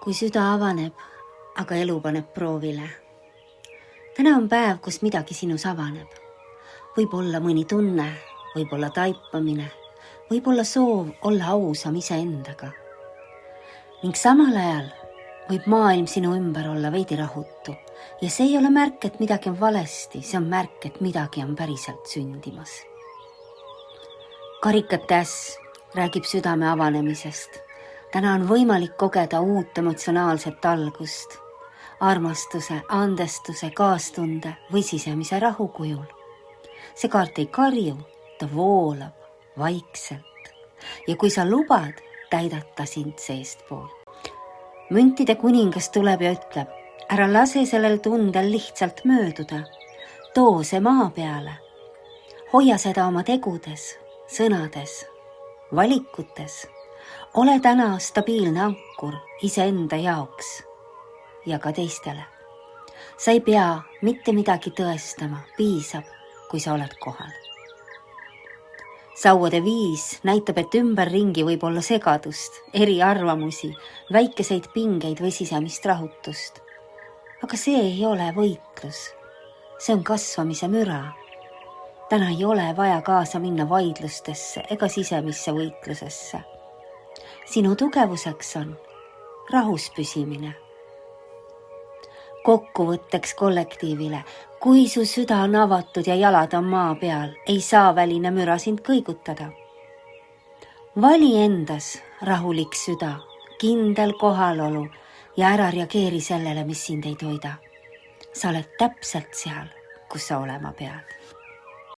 Kui süda avaneb, aga elu paneb proovile. Täna on päev, kus midagi sinus avaneb. Võib olla mõni tunne, võib olla taipamine, võib olla soov olla ausam iseendaga. Ning samal ajal võib maailm sinu ümber olla veidi rahutu ja see ei ole märk, et midagi on valesti, see on märk, et midagi on päriselt sündimas. Karikate äss räägib südame avanemisest. Täna on võimalik kogeda uut emotsionaalset algust, armastuse, andestuse, kaastunde või sisemise rahu kujul. See kaart ei karju, ta voolab vaikselt ja kui sa lubad, täidad ta sind seestpool. Müntide kuningas tuleb ja ütleb, ära lase sellel tundel lihtsalt mööduda, too see maa peale. Hoia seda oma tegudes, sõnades, valikutes. Ole täna stabiilne ankur iseenda jaoks ja ka teistele. Sa ei pea mitte midagi tõestama, piisab, kui sa oled kohal. Sauade 5 näitab, et ümberringi võib olla segadust, eriarvamusi, väikeseid pingeid või sisemist rahutust. Aga see ei ole võitlus. See on kasvamise müra. Täna ei ole vaja kaasa minna vaidlustesse ega sisemisse võitlusesse. Sinu tugevuseks on rahus püsimine. Kokkuvõtteks kollektiivile, kui su süda on avatud ja jalad on maa peal, ei saa väline müra sind kõigutada. Vali endas rahulik süda, kindel kohalolu ja ära reageeri sellele, mis sind ei toida. Sa oled täpselt seal, kus sa olema pead.